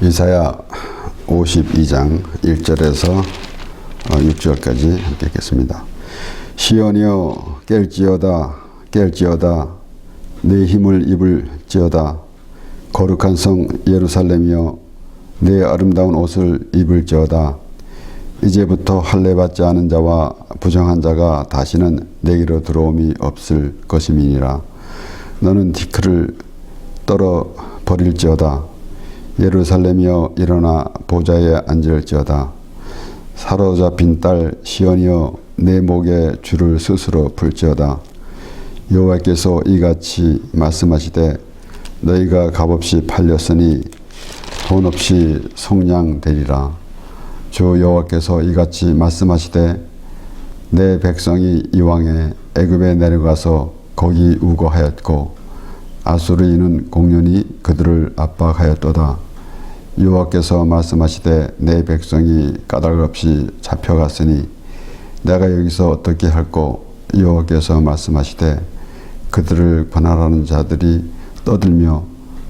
이사야 52장 1절에서 6절까지 함께 읽겠습니다. 시온이여 깰지어다 깰지어다 내 힘을 입을지어다 거룩한 성 예루살렘이여 내 아름다운 옷을 입을지어다 이제부터 할례받지 않은 자와 부정한 자가 다시는 내게로 들어옴이 없을 것임이니라. 너는 티크를 떨어 버릴지어다 예루살렘이여 일어나 보좌에 앉을지어다. 사로잡힌 딸 시온이여 내 목에 줄을 스스로 풀지어다. 여호와께서 이같이 말씀하시되 너희가 값없이 팔렸으니 돈 없이 속량되리라. 주 여호와께서 이같이 말씀하시되 내 백성이 이왕에 애굽에 내려가서 거기 우거하였고 아수르인은 공륜히 그들을 압박하였도다. 여호와께서 말씀하시되 내 백성이 까닭 없이 잡혀갔으니 내가 여기서 어떻게 할꼬. 여호와께서 말씀하시되 그들을 관할하는 자들이 떠들며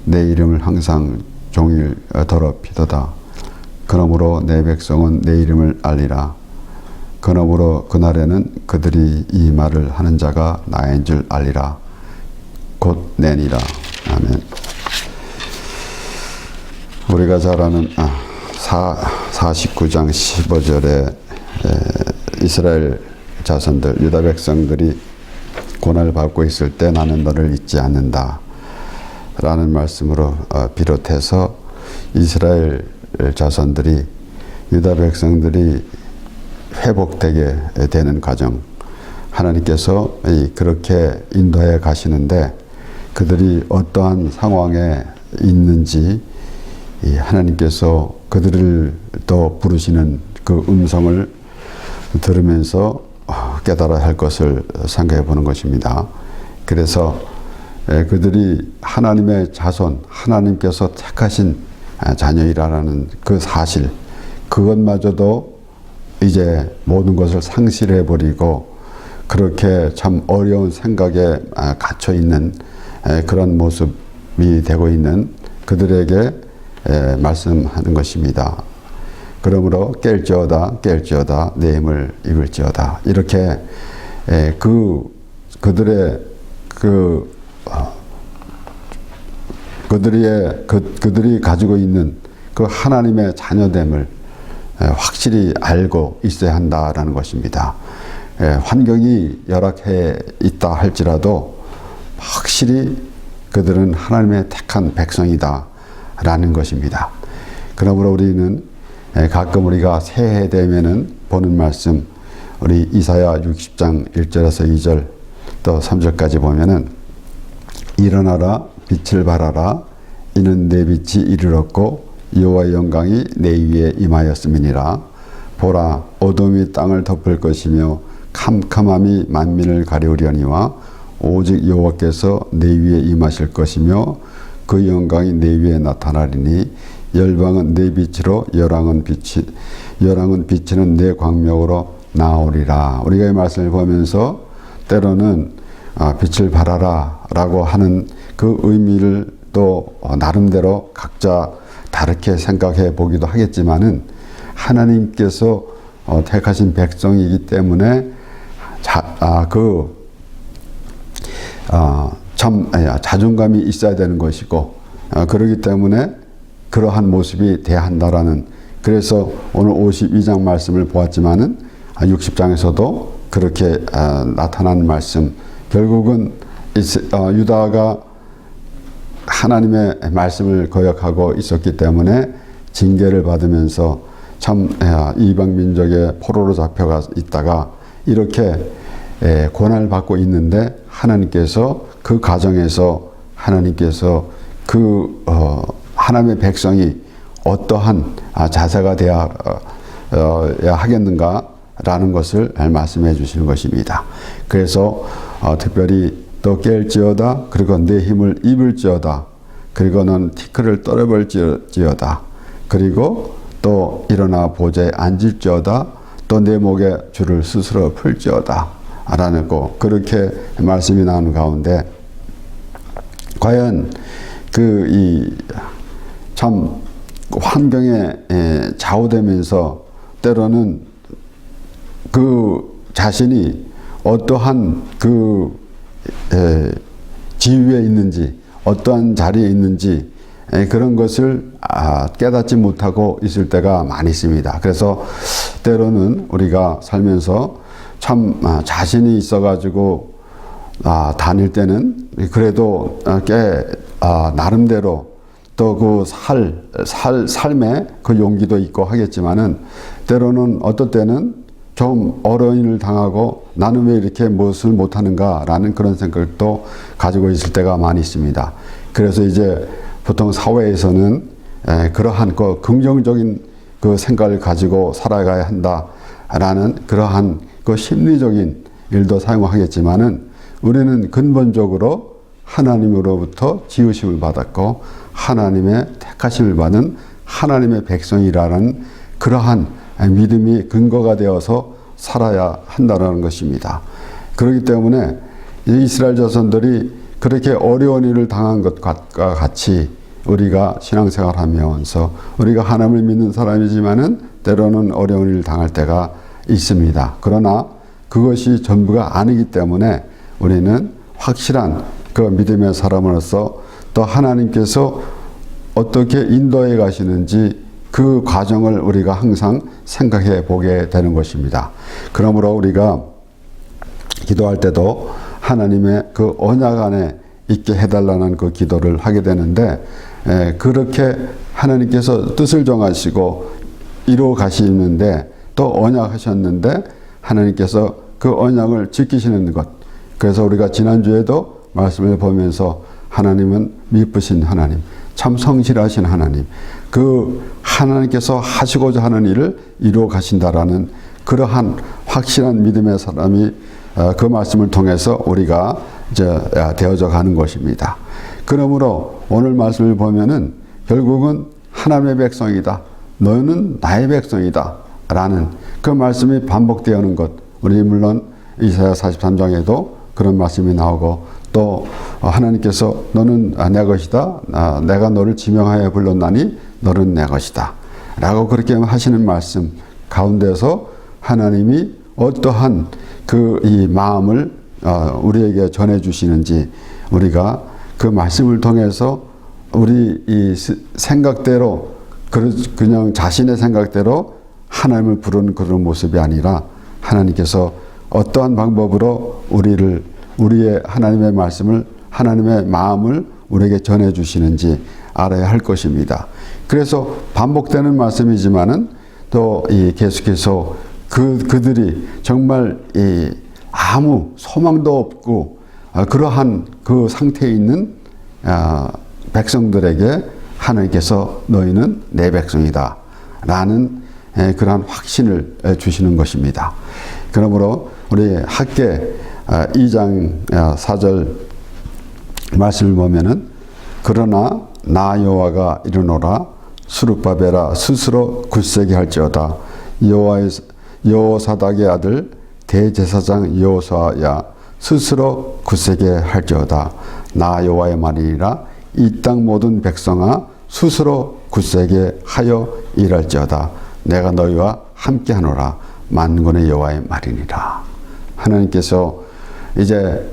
내 이름을 항상 종일 더럽히도다. 그러므로 내 백성은 내 이름을 알리라. 그러므로 그날에는 그들이 이 말을 하는 자가 나인 줄 알리라. 곧 내니라. 아멘. 우리가 잘 아는 49장 15절에 이스라엘 자손들 유다 백성들이 고난을 받고 있을 때 나는 너를 잊지 않는다 라는 말씀으로 비롯해서 이스라엘 자손들이 유다 백성들이 회복되게 되는 과정, 하나님께서 그렇게 인도해 가시는데 그들이 어떠한 상황에 있는지 하나님께서 그들을 또 부르시는 그 음성을 들으면서 깨달아야 할 것을 생각해 보는 것입니다. 그래서 그들이 하나님의 자손, 하나님께서 택하신 자녀이라는 그 사실, 그것마저도 이제 모든 것을 상실해 버리고 그렇게 참 어려운 생각에 갇혀 있는 그런 모습이 되고 있는 그들에게 말씀하는 것입니다. 그러므로 깰지어다 깰지어다 내 힘을 입을지어다 이렇게 그들의 그들이 가지고 있는 그 하나님의 자녀됨을 확실히 알고 있어야 한다라는 것입니다. 환경이 열악해 있다 할지라도 확실히 그들은 하나님의 택한 백성이다 라는 것입니다. 그러므로 우리는 가끔 우리가 새해 되면은 보는 말씀, 우리 이사야 60장 1절에서 2절 또 3절까지 보면은 일어나라 빛을 발하라 이는 내 빛이 이르렀고 여호와의 영광이 내 위에 임하였음이니라. 보라 어둠이 땅을 덮을 것이며 캄캄함이 만민을 가리우려니와 오직 여호와께서 내 위에 임하실 것이며 그 영광이 내 위에 나타나리니 열방은 내 빛으로 열왕은 비치는 내 광명으로 나오리라. 우리가 이 말씀을 보면서 때로는 빛을 발하라 라고 하는 그 의미를 또 나름대로 각자 다르게 생각해 보기도 하겠지만은 하나님께서 택하신 백성이기 때문에 참 자존감이 있어야 되는 것이고 그렇기 때문에 그러한 모습이 돼야 한다라는, 그래서 오늘 52장 말씀을 보았지만은 60장에서도 그렇게 나타난 말씀, 결국은 유다가 하나님의 말씀을 거역하고 있었기 때문에 징계를 받으면서 참 이방 민족의 포로로 잡혀가 있다가 이렇게 고난을 받고 있는데 하나님께서 그 가정에서 하나님께서 하나님의 백성이 어떠한 자세가 되어야 하겠는가라는 것을 말씀해 주시는 것입니다. 그래서 특별히 또 깰지어다 그리고 내 힘을 입을지어다 그리고 넌 티크를 떨어버릴지어다 그리고 또 일어나 보좌에 앉을지어다 또 내 목에 줄을 스스로 풀지어다 라는 거, 그렇게 말씀이 나오는 가운데 과연 참 환경에 좌우되면서 때로는 그 자신이 어떠한 그 지위에 있는지, 어떠한 자리에 있는지 그런 것을 깨닫지 못하고 있을 때가 많이 있습니다. 그래서 때로는 우리가 살면서 참 자신이 있어가지고 다닐 때는 그래도 꽤 나름대로 또 그 삶의 그 용기도 있고 하겠지만은 때로는 어떨 때는 좀 어려운 일을 당하고 나는 왜 이렇게 무엇을 못하는가라는 그런 생각도 가지고 있을 때가 많이 있습니다. 그래서 이제 보통 사회에서는 그러한 그 긍정적인 그 생각을 가지고 살아가야 한다라는 그러한 그 심리적인 일도 사용하겠지만은 우리는 근본적으로 하나님으로부터 지으심을 받았고 하나님의 택하심을 받은 하나님의 백성이라는 그러한 믿음이 근거가 되어서 살아야 한다는 것입니다. 그렇기 때문에 이스라엘 자손들이 그렇게 어려운 일을 당한 것과 같이 우리가 신앙생활 하면서 우리가 하나님을 믿는 사람이지만은 때로는 어려운 일을 당할 때가 있습니다. 그러나 그것이 전부가 아니기 때문에 우리는 확실한 그 믿음의 사람으로서 또 하나님께서 어떻게 인도해 가시는지 그 과정을 우리가 항상 생각해 보게 되는 것입니다. 그러므로 우리가 기도할 때도 하나님의 그 언약 안에 있게 해달라는 그 기도를 하게 되는데 그렇게 하나님께서 뜻을 정하시고 이루어 가시는데 또 언약하셨는데 하나님께서 그 언약을 지키시는 것. 그래서 우리가 지난주에도 말씀을 보면서 하나님은 미쁘신 하나님, 참 성실하신 하나님, 그 하나님께서 하시고자 하는 일을 이루어 가신다라는 그러한 확실한 믿음의 사람이 그 말씀을 통해서 우리가 이제 되어져 가는 것입니다. 그러므로 오늘 말씀을 보면은 결국은 하나님의 백성이다. 너는 나의 백성이다. 라는 그 말씀이 반복되어는 것. 우리 물론 이사야 43장에도 그런 말씀이 나오고 또 하나님께서 너는 내 것이다. 내가 너를 지명하여 불렀나니 너는 내 것이다. 라고 그렇게 하시는 말씀 가운데서 하나님이 어떠한 그 이 마음을 우리에게 전해 주시는지 우리가 그 말씀을 통해서 우리 이 생각대로 그냥 자신의 생각대로 하나님을 부르는 그런 모습이 아니라 하나님께서 어떠한 방법으로 우리의 하나님의 말씀을 하나님의 마음을 우리에게 전해 주시는지 알아야 할 것입니다. 그래서 반복되는 말씀이지만은 또 계속해서 그들이 정말 아무 소망도 없고 그러한 그 상태에 있는 백성들에게 하나님께서 너희는 내 백성이다 라는 그러한 확신을 주시는 것입니다. 그러므로 우리 학개 2장 4절 말씀을 보면은 그러나 나 여호와가 이르노라 수룹바벨아 스스로 굳세게 할지어다 여호사닥의 아들 대제사장 여호수아야 스스로 굳세게 할지어다 나 여호와의 말이니라 이 땅 모든 백성아 스스로 굳세게 하여 일할지어다 내가 너희와 함께하노라 만군의 여호와의 말이니라. 하나님께서 이제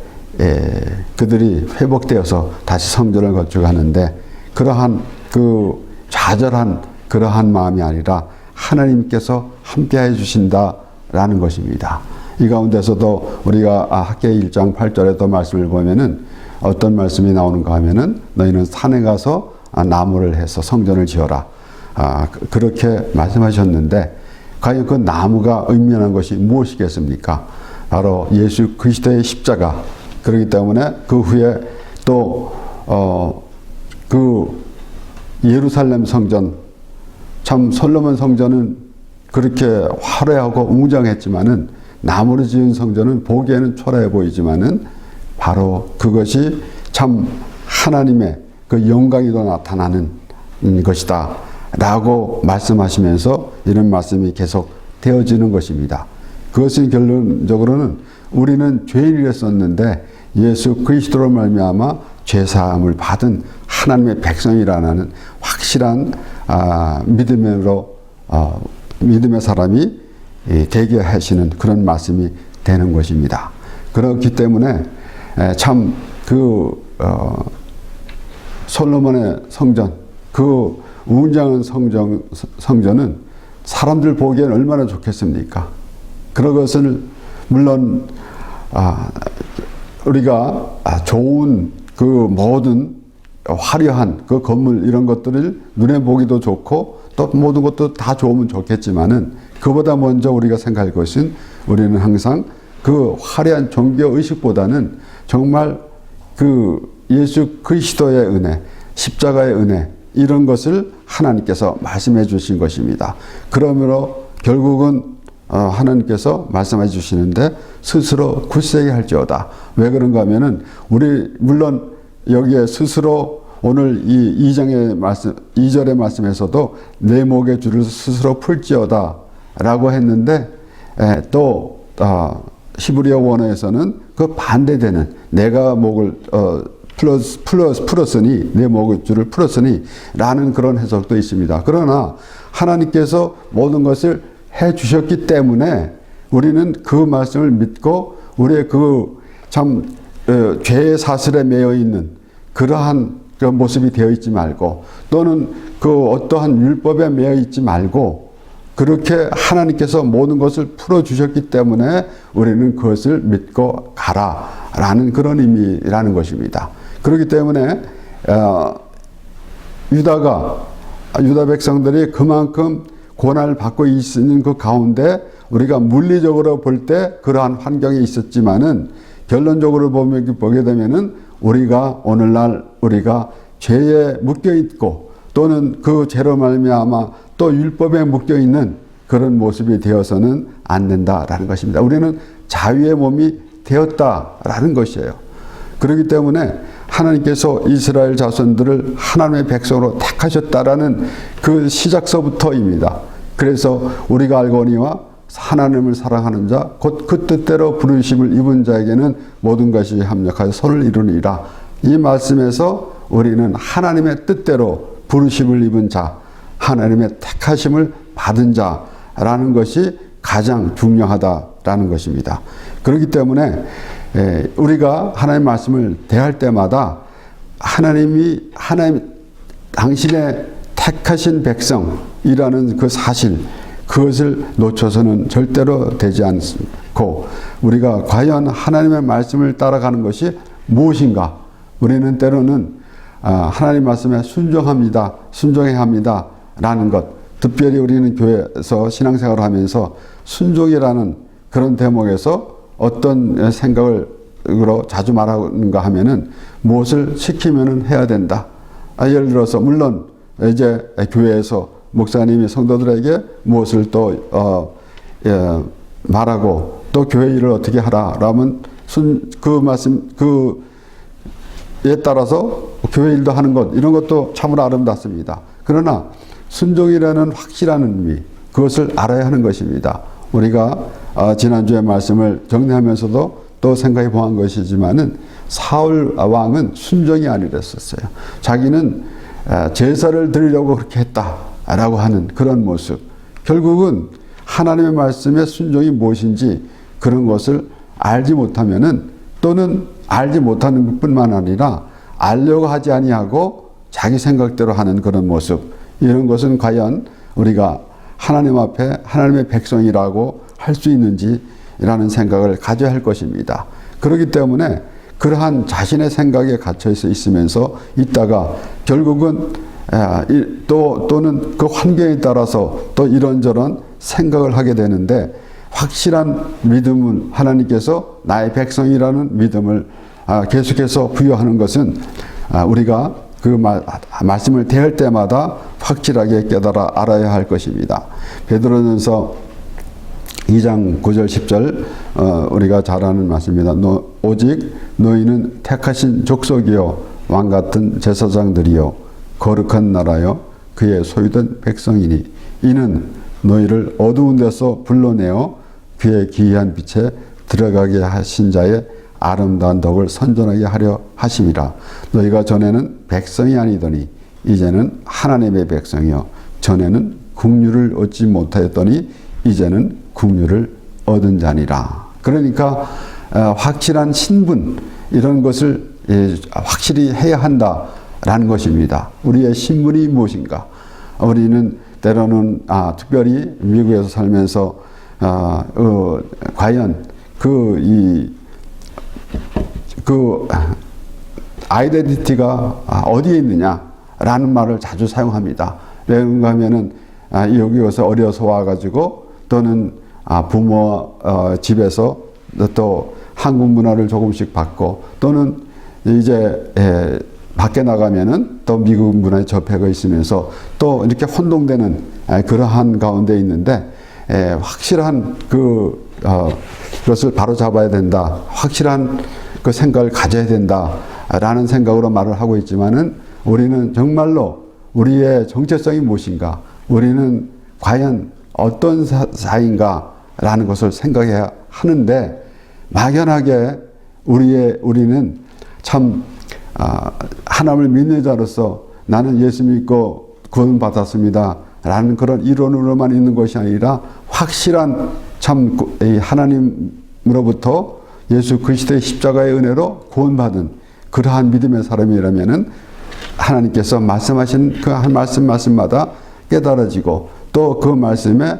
그들이 회복되어서 다시 성전을 건축하는데 그러한 그 좌절한 그러한 마음이 아니라 하나님께서 함께해 주신다라는 것입니다. 이 가운데서도 우리가 학개 1장 8절에도 말씀을 보면은 어떤 말씀이 나오는가 하면은 너희는 산에 가서 나무를 해서 성전을 지어라. 그렇게 말씀하셨는데 과연 그 나무가 의미하는 것이 무엇이겠습니까? 바로 예수 그리스도의 십자가. 그렇기 때문에 그 후에 또 그 예루살렘 성전 참 솔로몬 성전은 그렇게 화려하고 웅장했지만은 나무로 지은 성전은 보기에는 초라해 보이지만은 바로 그것이 참 하나님의 그 영광이도 나타나는 것이다 라고 말씀하시면서 이런 말씀이 계속 되어지는 것입니다. 그것은 결론적으로는 우리는 죄인이었었는데 예수 그리스도로 말미암아 죄사함을 받은 하나님의 백성이라는 확실한 믿음으로 믿음의 사람이 되게 하시는 그런 말씀이 되는 것입니다. 그렇기 때문에 참 솔로몬의 성전, 그 웅장한 성전은 사람들 보기엔 얼마나 좋겠습니까? 그런 것을 물론 우리가 좋은 그 모든 화려한 그 건물 이런 것들을 눈에 보기도 좋고 또 모든 것도 다 좋으면 좋겠지만은 그보다 먼저 우리가 생각할 것은 우리는 항상 그 화려한 종교 의식보다는 정말 그 예수 그리스도의 은혜, 십자가의 은혜 이런 것을 하나님께서 말씀해 주신 것입니다. 그러므로 결국은 하나님께서 말씀해 주시는데 스스로 굳세게 할지어다. 왜 그런가 하면은 우리 물론 여기에 스스로 오늘 이 2장의 말씀, 2절의 말씀에서도 내 목의 줄을 스스로 풀지어다 라고 했는데 또 히브리어 원어에서는 그 반대되는 내가 목을 풀었으니 내 목의 줄을 풀었으니 라는 그런 해석도 있습니다. 그러나 하나님께서 모든 것을 해 주셨기 때문에 우리는 그 말씀을 믿고 우리의 그 참 죄의 사슬에 매여 있는 그러한 그 모습이 되어 있지 말고 또는 그 어떠한 율법에 매여 있지 말고 그렇게 하나님께서 모든 것을 풀어 주셨기 때문에 우리는 그것을 믿고 가라라는 그런 의미라는 것입니다. 그렇기 때문에 유다 백성들이 그만큼 고난을 받고 있는 그 가운데 우리가 물리적으로 볼 때 그러한 환경이 있었지만은 결론적으로 보게 되면은 우리가 오늘날 우리가 죄에 묶여 있고 또는 그 죄로 말미암아 또 율법에 묶여 있는 그런 모습이 되어서는 안 된다라는 것입니다. 우리는 자유의 몸이 되었다라는 것이에요. 그렇기 때문에 하나님께서 이스라엘 자손들을 하나님의 백성으로 택하셨다라는 그 시작서부터입니다. 그래서 우리가 알거니와 하나님을 사랑하는 자 곧 그 뜻대로 부르심을 입은 자에게는 모든 것이 합력하여 선을 이루니라. 이 말씀에서 우리는 하나님의 뜻대로 부르심을 입은 자, 하나님의 택하심을 받은 자라는 것이 가장 중요하다라는 것입니다. 그렇기 때문에 우리가 하나님의 말씀을 대할 때마다 하나님 당신의 택하신 백성이라는 그 사실 그것을 놓쳐서는 절대로 되지 않고 우리가 과연 하나님의 말씀을 따라가는 것이 무엇인가? 우리는 때로는 하나님 말씀에 순종해야 합니다 라는 것, 특별히 우리는 교회에서 신앙생활을 하면서 순종이라는 그런 대목에서 어떤 생각으로 자주 말하는가 하면은 무엇을 시키면은 해야 된다. 예를 들어서 물론 이제 교회에서 목사님이 성도들에게 무엇을 또 말하고 또 교회 일을 어떻게 하라라면 그 말씀 그에 따라서 교회 일도 하는 것 이런 것도 참으로 아름답습니다. 그러나 순종이라는 확실한 의미 그것을 알아야 하는 것입니다. 우리가 지난주에 말씀을 정리하면서도 또 생각해 보한 것이지만은 사울 왕은 순종이 아니랬었어요. 자기는 제사를 드리려고 그렇게 했다라고 하는 그런 모습. 결국은 하나님의 말씀의 순종이 무엇인지 그런 것을 알지 못하면은 또는 알지 못하는 것뿐만 아니라 알려고 하지 아니하고 자기 생각대로 하는 그런 모습. 이런 것은 과연 우리가 하나님 앞에 하나님의 백성이라고 할 수 있는지라는 생각을 가져야 할 것입니다. 그렇기 때문에 그러한 자신의 생각에 갇혀 있으면서 있다가 결국은 또는 그 환경에 따라서 또 이런저런 생각을 하게 되는데 확실한 믿음은 하나님께서 나의 백성이라는 믿음을 계속해서 부여하는 것은 우리가 그 말씀을 대할 때마다 확실하게 깨달아 알아야 할 것입니다. 베드로전서 2장 9절 10절 우리가 잘 아는 말씀입니다. 오직 너희는 택하신 족속이요 왕같은 제사장들이요 거룩한 나라요 그의 소유된 백성이니 이는 너희를 어두운 데서 불러내어 그의 기이한 빛에 들어가게 하신 자의 아름다운 덕을 선전하게 하려 하심이라. 너희가 전에는 백성이 아니더니 이제는 하나님의 백성이요 전에는 국류를 얻지 못하였더니 이제는 국류를 얻은 자니라. 그러니까 확실한 신분 이런 것을 확실히 해야 한다라는 것입니다. 우리의 신분이 무엇인가? 우리는 때로는 특별히 미국에서 살면서 과연 그 아이덴티티가 어디에 있느냐라는 말을 자주 사용합니다. 왜그런가 하면은 여기 와서 어려서 와가지고 또는 부모 집에서 또 한국 문화를 조금씩 받고 또는 이제 밖에 나가면은 또 미국 문화에 접해가 있으면서 또 이렇게 혼동되는 그러한 가운데 있는데 확실한 그것을 바로 잡아야 된다. 확실한 그 생각을 가져야 된다라는 생각으로 말을 하고 있지만은 우리는 정말로 우리의 정체성이 무엇인가? 우리는 과연 어떤 사인가라는 것을 생각해야 하는데 막연하게 우리는 참 하나님을 믿는 자로서 나는 예수 믿고 구원 받았습니다 라는 그런 이론으로만 있는 것이 아니라 확실한 참 하나님으로부터 예수 그리스도의 십자가의 은혜로 구원받은 그러한 믿음의 사람이라면은 하나님께서 말씀하신 그 한 말씀마다 깨달아지고 또 그 말씀에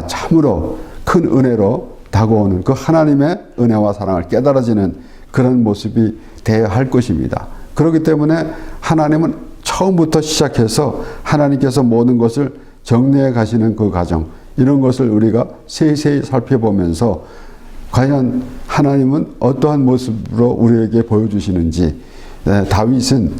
참으로 큰 은혜로 다가오는 그 하나님의 은혜와 사랑을 깨달아지는 그런 모습이 되어야 할 것입니다. 그렇기 때문에 하나님은 처음부터 시작해서 하나님께서 모든 것을 정리해 가시는 그 과정, 이런 것을 우리가 세세히 살펴보면서 과연 하나님은 어떠한 모습으로 우리에게 보여주시는지, 다윗은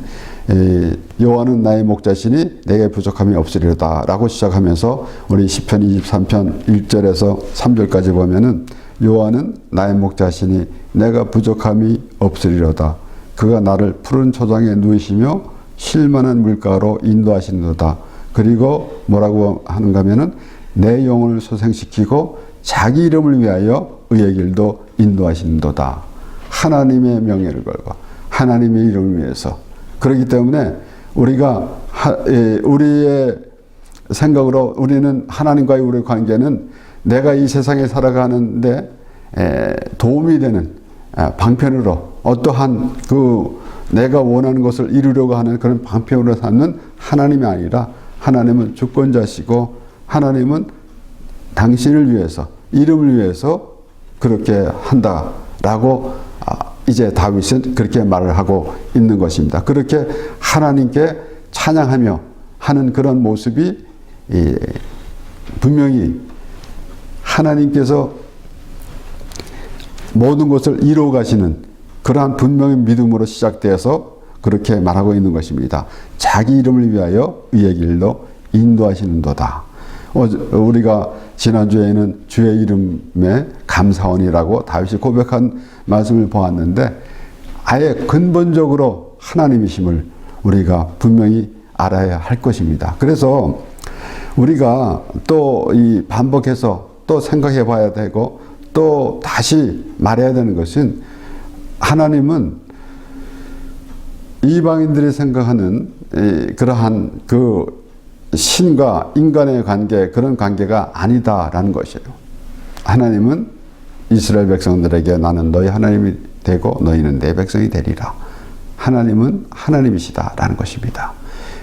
여호와는 나의 목자시니 내게 부족함이 없으리로다 라고 시작하면서 우리 시편 23편 1절에서 3절까지 보면은 여호와는 나의 목자시니 내가 부족함이 없으리로다. 그가 나를 푸른 초장에 누이시며 쉴만한 물가로 인도하시는도다. 그리고 뭐라고 하는가 하면은 내 영혼을 소생시키고 자기 이름을 위하여 의의 길도 인도하시는도다. 하나님의 명예를 걸고 하나님의 이름을 위해서. 그렇기 때문에 우리가 우리의 생각으로 우리는 하나님과의 우리의 관계는 내가 이 세상에 살아가는데 도움이 되는 방편으로 어떠한 그 내가 원하는 것을 이루려고 하는 그런 방편으로 삼는 하나님이 아니라 하나님은 주권자시고 하나님은 당신을 위해서 이름을 위해서 그렇게 한다라고 이제 다윗은 그렇게 말을 하고 있는 것입니다. 그렇게 하나님께 찬양하며 하는 그런 모습이 분명히 하나님께서 모든 것을 이루어 가시는 그러한 분명히 믿음으로 시작되어서 그렇게 말하고 있는 것입니다. 자기 이름을 위하여 의의 길로 인도하시는도다. 우리가 지난주에는 주의 이름에 감사원이라고 다윗이 고백한 말씀을 보았는데 아예 근본적으로 하나님이심을 우리가 분명히 알아야 할 것입니다. 그래서 우리가 또 이 반복해서 또 생각해 봐야 되고 또 다시 말해야 되는 것은 하나님은 이방인들이 생각하는 그러한 그 신과 인간의 관계, 그런 관계가 아니다라는 것이에요. 하나님은 이스라엘 백성들에게 나는 너희 하나님이 되고 너희는 내 백성이 되리라. 하나님은 하나님이시다라는 것입니다.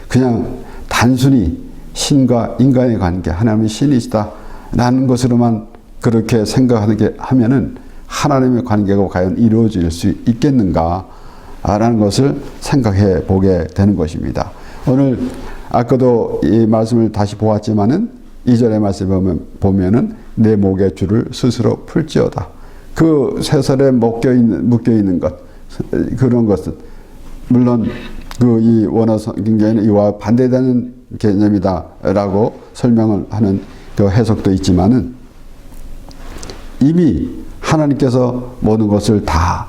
그냥 단순히 신과 인간의 관계, 하나님이 신이시다라는 것으로만 그렇게 생각하게 하면은 하나님의 관계가 과연 이루어질 수 있겠는가라는 것을 생각해 보게 되는 것입니다. 오늘 아까도 이 말씀을 다시 보았지만은 2절의 말씀을 보면은 내 목의 줄을 스스로 풀지어다. 그 쇠설에 묶여 있는 것, 그런 것은 물론 그 이 원어 성경에는 이와 반대되는 개념이다라고 설명을 하는 그 해석도 있지만은 이미 하나님께서 모든 것을 다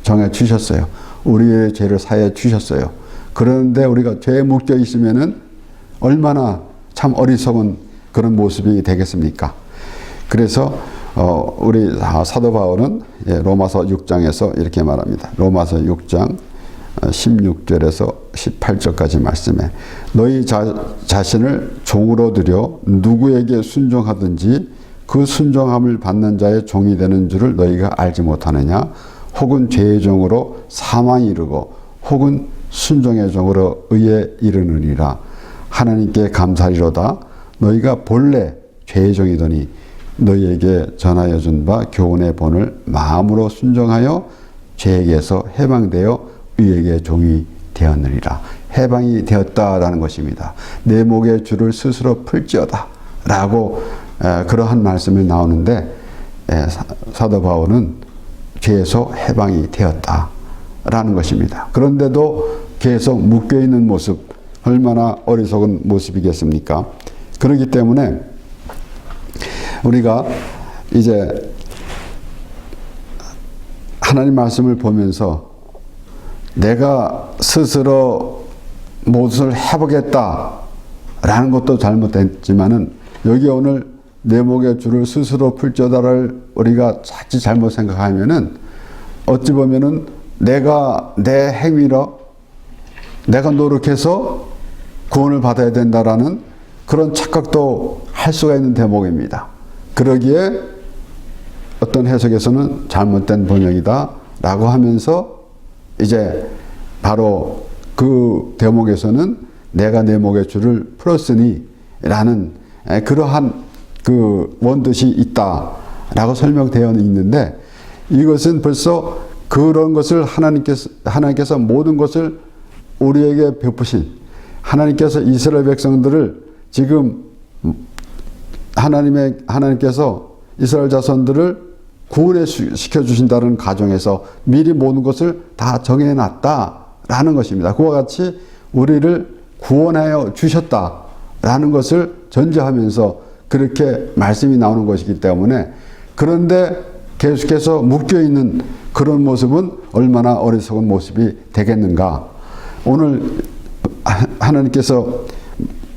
정해 주셨어요. 우리의 죄를 사해 주셨어요. 그런데 우리가 죄에 묶여 있으면은 얼마나 참 어리석은 그런 모습이 되겠습니까? 그래서 우리 사도 바울은 로마서 6장에서 이렇게 말합니다. 로마서 6장 16절에서 18절까지 말씀에 너희 자신을 종으로 들여 누구에게 순종하든지 그 순종함을 받는 자의 종이 되는 줄을 너희가 알지 못하느냐. 혹은 죄의 종으로 사망에 이르고 혹은 순종의 종으로 의에 이르느니라. 하나님께 감사리로다. 너희가 본래 죄의 종이더니 너희에게 전하여 준 바 교훈의 본을 마음으로 순종하여 죄에게서 해방되어 의에게 종이 되었느니라. 해방이 되었다라는 것입니다. 내 목의 줄을 스스로 풀지어다 라고 그러한 말씀이 나오는데 사도 바울은 죄에서 해방이 되었다라는 것입니다. 그런데도 계속 묶여있는 모습, 얼마나 어리석은 모습이겠습니까? 그렇기 때문에 우리가 이제 하나님 말씀을 보면서 내가 스스로 무엇을 해보겠다라는 것도 잘못됐지만은 여기 오늘 내 목의 줄을 스스로 풀자다를 우리가 자칫 잘못 생각하면은 어찌 보면은 내가 내 행위로 내가 노력해서 구원을 받아야 된다라는 그런 착각도 할 수가 있는 대목입니다. 그러기에 어떤 해석에서는 잘못된 번역이다 라고 하면서 이제 바로 그 대목에서는 내가 내 목의 줄을 풀었으니 라는 그러한 그 원뜻이 있다 라고 설명되어 있는데 이것은 벌써 그런 것을 하나님께서 모든 것을 우리에게 베푸신 하나님께서 이스라엘 백성들을 지금 하나님께서 이스라엘 자손들을 구원해 시켜주신다는 가정에서 미리 모든 것을 다 정해놨다라는 것입니다. 그와 같이 우리를 구원하여 주셨다라는 것을 전제하면서 그렇게 말씀이 나오는 것이기 때문에 그런데 계속해서 묶여있는 그런 모습은 얼마나 어리석은 모습이 되겠는가. 오늘 하나님께서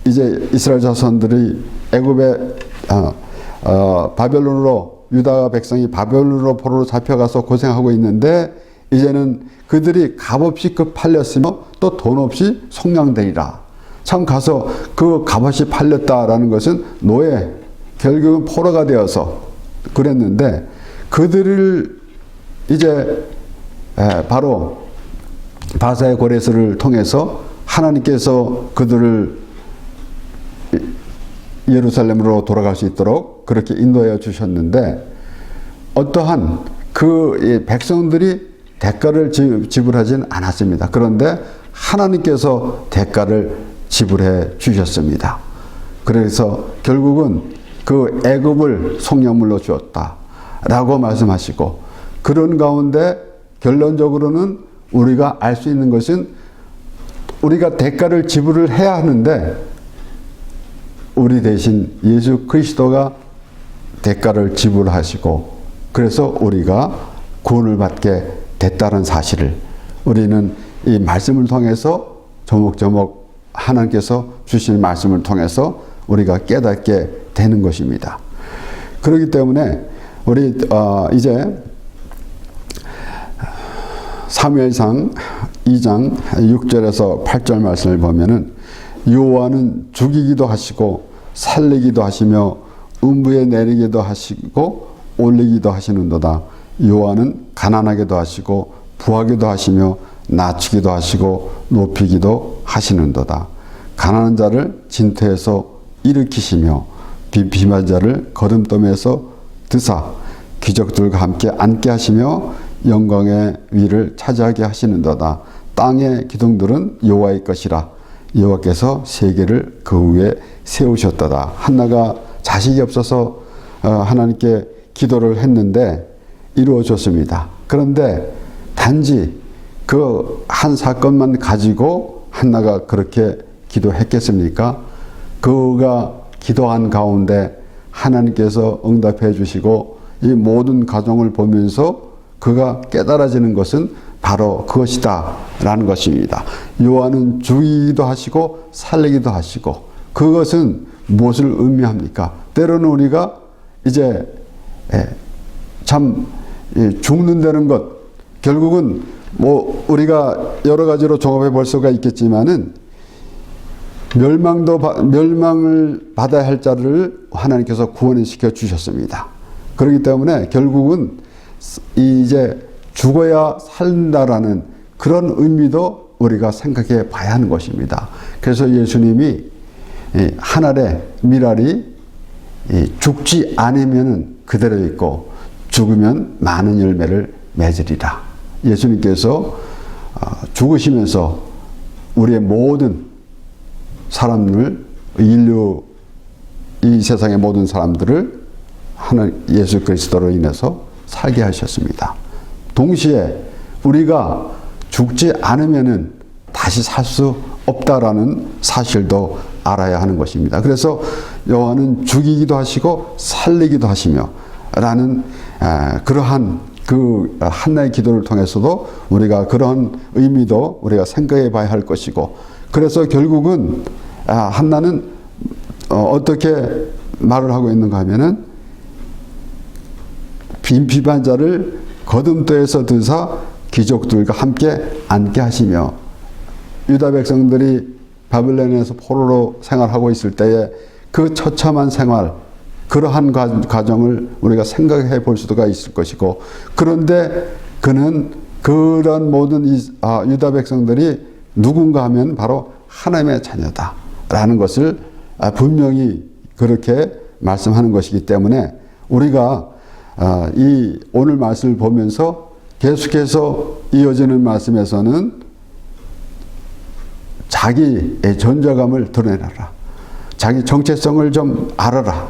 이제 이스라엘 자손들이 애굽에 바벨론으로 유다 백성이 바벨론으로 포로로 잡혀가서 고생하고 있는데 이제는 그들이 값없이 팔렸으며 또 돈 없이 속량되리라. 참 가서 그 값없이 팔렸다라는 것은 노예, 결국은 포로가 되어서 그랬는데 그들을 이제 바로 바사의 고레스를 통해서 하나님께서 그들을 예루살렘으로 돌아갈 수 있도록 그렇게 인도해 주셨는데 어떠한 그 백성들이 대가를 지불하진 않았습니다. 그런데 하나님께서 대가를 지불해 주셨습니다. 그래서 결국은 그 애굽을 속량물로 주었다라고 말씀하시고 그런 가운데 결론적으로는 우리가 알 수 있는 것은 우리가 대가를 지불을 해야 하는데 우리 대신 예수 그리스도가 대가를 지불하시고 그래서 우리가 구원을 받게 됐다는 사실을 우리는 이 말씀을 통해서 조목조목 하나님께서 주신 말씀을 통해서 우리가 깨닫게 되는 것입니다. 그렇기 때문에 우리 이제 사무엘상 2장 6절에서 8절 말씀을 보면은 여호와는 죽이기도 하시고 살리기도 하시며 음부에 내리기도 하시고 올리기도 하시는도다. 여호와는 가난하게도 하시고 부하게도 하시며 낮추기도 하시고 높이기도 하시는도다. 가난한 자를 진토에서 일으키시며 비임한 자를 거름돌에서 드사 귀족들과 함께 앉게 하시며 영광의 위를 차지하게 하시는도다. 땅의 기둥들은 여호와의 것이라. 여호와께서 세계를 그 위에 세우셨도다. 한나가 자식이 없어서 하나님께 기도를 했는데 이루어졌습니다. 그런데 단지 그 한 사건만 가지고 한나가 그렇게 기도했겠습니까? 그가 기도한 가운데 하나님께서 응답해 주시고 이 모든 가정을 보면서 그가 깨달아지는 것은 바로 그것이다 라는 것입니다. 여호와는 죽이기도 하시고 살리기도 하시고 그것은 무엇을 의미합니까? 때로는 우리가 이제 참 죽는다는 것 결국은 뭐 우리가 여러 가지로 종합해 볼 수가 있겠지만은 멸망을 받아야 할 자를 하나님께서 구원시켜 주셨습니다. 그렇기 때문에 결국은 이제 죽어야 산다라는 그런 의미도 우리가 생각해 봐야 하는 것입니다. 그래서 예수님이 하늘의 미랄이 죽지 않으면 그대로 있고 죽으면 많은 열매를 맺으리라. 예수님께서 죽으시면서 우리의 모든 사람을, 인류, 이 세상의 모든 사람들을 하나님 예수 그리스도로 인해서 살게 하셨습니다. 동시에 우리가 죽지 않으면은 다시 살 수 없다라는 사실도 알아야 하는 것입니다. 그래서 여호와는 죽이기도 하시고 살리기도 하시며 라는 그러한 그 한나의 기도를 통해서도 우리가 그런 의미도 우리가 생각해 봐야 할 것이고, 그래서 결국은 한나는 어떻게 말을 하고 있는가 하면은 빈 비반자를 거듭도에서 드사 귀족들과 함께 앉게 하시며, 유다 백성들이 바벨론에서 포로로 생활하고 있을 때에 그 처참한 생활, 그러한 과정을 우리가 생각해 볼 수가 있을 것이고, 그런데 그는 그런 모든 유다 백성들이 누군가 하면 바로 하나님의 자녀다라는 것을 분명히 그렇게 말씀하는 것이기 때문에 우리가 이 오늘 말씀을 보면서 계속해서 이어지는 말씀에서는 자기의 존재감을 드러내라, 자기 정체성을 좀 알아라.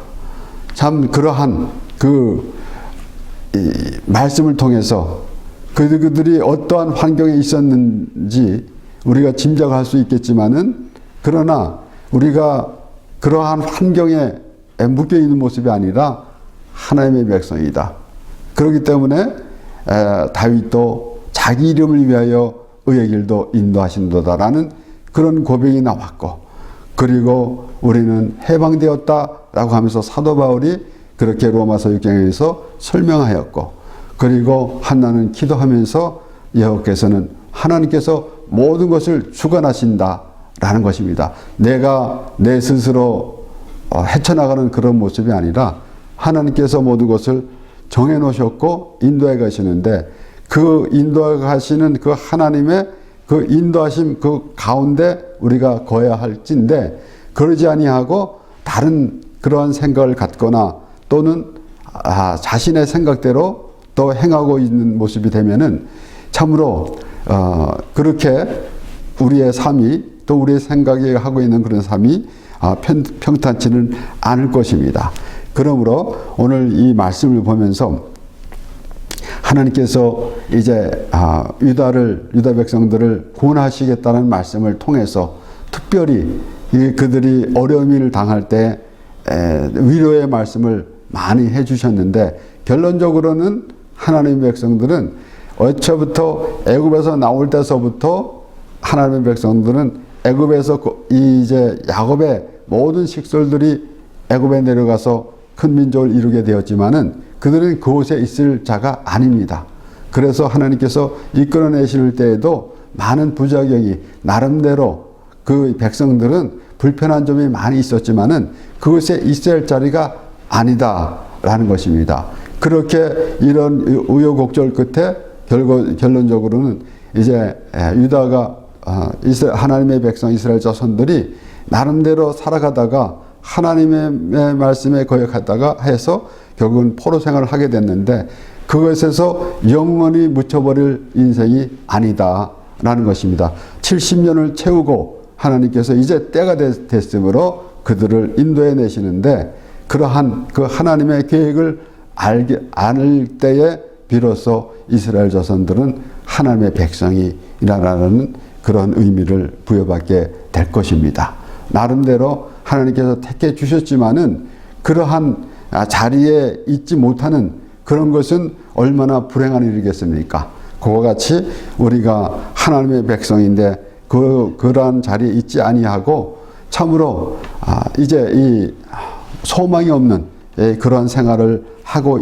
참 그러한 이 말씀을 통해서 그들이 어떠한 환경에 있었는지 우리가 짐작할 수 있겠지만은, 그러나 우리가 그러한 환경에 묶여 있는 모습이 아니라 하나님의 백성이다. 그렇기 때문에 다윗도 자기 이름을 위하여 의의 길도 인도하신도다라는 그런 고백이 나왔고, 그리고 우리는 해방되었다라고 하면서 사도 바울이 그렇게 로마서 6장에서 설명하였고, 그리고 한나는 기도하면서 여호와께서는 하나님께서 모든 것을 주관하신다라는 것입니다. 내가 내 스스로 헤쳐나가는 그런 모습이 아니라 하나님께서 모든 것을 정해 놓으셨고 인도해 가시는데, 그 인도해 가시는 그 하나님의 그 인도하심 그 가운데 우리가 거해야 할진데, 그러지 아니하고 다른 그러한 생각을 갖거나 또는 자신의 생각대로 또 행하고 있는 모습이 되면은 참으로 그렇게 우리의 삶이, 또 우리의 생각이 하고 있는 그런 삶이 평탄치는 않을 것입니다. 그러므로 오늘 이 말씀을 보면서 하나님께서 이제 유다 백성들을 구원하시겠다는 말씀을 통해서 특별히 그들이 어려움을 당할 때 위로의 말씀을 많이 해주셨는데, 결론적으로는 하나님의 백성들은 어처부터 애굽에서 나올 때서부터 하나님의 백성들은 애굽에서 이제 야곱의 모든 식솔들이 애굽에 내려가서 큰 민족을 이루게 되었지만은 그들은 그곳에 있을 자가 아닙니다. 그래서 하나님께서 이끌어내실 때에도 많은 부작용이, 나름대로 그 백성들은 불편한 점이 많이 있었지만은 그것에 있어야 할 자리가 아니다라는 것입니다. 그렇게 이런 우여곡절 끝에 결론적으로는 이제 유다가 하나님의 백성 이스라엘 자손들이 나름대로 살아가다가 하나님의 말씀에 거역하다가 해서 결국은 포로 생활을 하게 됐는데, 그것에서 영원히 묻혀버릴 인생이 아니다라는 것입니다. 70년을 채우고 하나님께서 이제 때가 됐으므로 그들을 인도해 내시는데, 그러한 그 하나님의 계획을 알을 때에 비로소 이스라엘 자손들은 하나님의 백성이라는 그런 의미를 부여받게 될 것입니다. 나름대로 하나님께서 택해 주셨지만은 그러한 자리에 있지 못하는 그런 것은 얼마나 불행한 일이겠습니까? 그와 같이 우리가 하나님의 백성인데 그러한 자리에 있지 아니하고 참으로 이제 이 소망이 없는 그러한 생활을 하고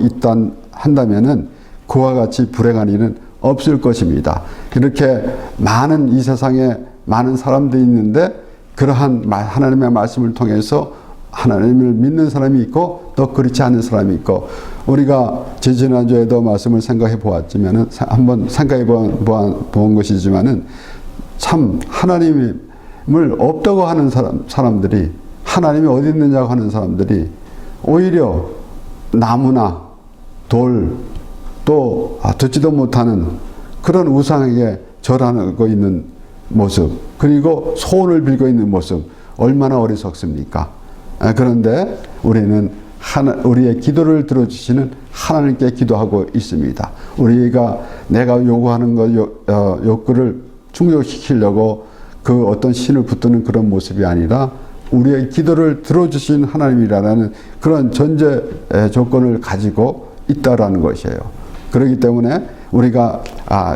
한다면은 그와 같이 불행한 일은 없을 것입니다. 이렇게 많은 이 세상에 많은 사람들이 있는데 그러한 하나님의 말씀을 통해서 하나님을 믿는 사람이 있고 또 그렇지 않은 사람이 있고 우리가 지난주에도 말씀을 생각해 보았지만은 한번 생각해 본 것이지만은 참 하나님을 없다고 하는 사람들이 하나님이 어디 있느냐고 하는 사람들이 오히려 나무나 돌 또 듣지도 못하는 그런 우상에게 절하고 있는 모습 그리고 소원을 빌고 있는 모습 얼마나 어리석습니까? 그런데 우리는 우리의 기도를 들어주시는 하나님께 기도하고 있습니다. 우리가 내가 요구하는 욕구를 충족시키려고 그 어떤 신을 붙드는 그런 모습이 아니라 우리의 기도를 들어주신 하나님이라는 그런 전제 조건을 가지고 있다라는 것이에요. 그렇기 때문에 우리가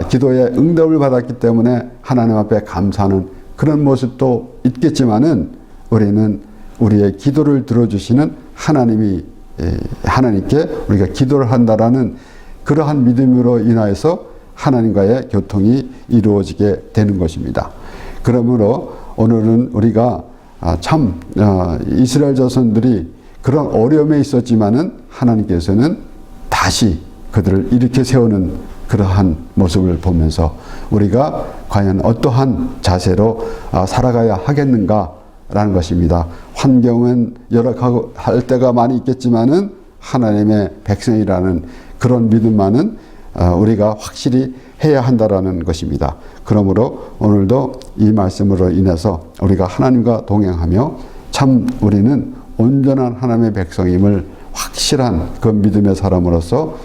기도에 응답을 받았기 때문에 하나님 앞에 감사하는 그런 모습도 있겠지만은 우리는 우리의 기도를 들어주시는 하나님께 우리가 기도를 한다라는 그러한 믿음으로 인하여서 하나님과의 교통이 이루어지게 되는 것입니다. 그러므로 오늘은 우리가 참 이스라엘 자손들이 그런 어려움에 있었지만은 하나님께서는 다시 그들을 일으켜 세우는 그러한 모습을 보면서 우리가 과연 어떠한 자세로 살아가야 하겠는가라는 것입니다. 환경은 열악할 때가 많이 있겠지만은 하나님의 백성이라는 그런 믿음만은 우리가 확실히 해야 한다라는 것입니다. 그러므로 오늘도 이 말씀으로 인해서 우리가 하나님과 동행하며 참 우리는 온전한 하나님의 백성임을 확실한 그 믿음의 사람으로서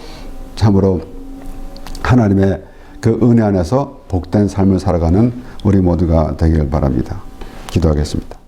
참으로 하나님의 그 은혜 안에서 복된 삶을 살아가는 우리 모두가 되길 바랍니다. 기도하겠습니다.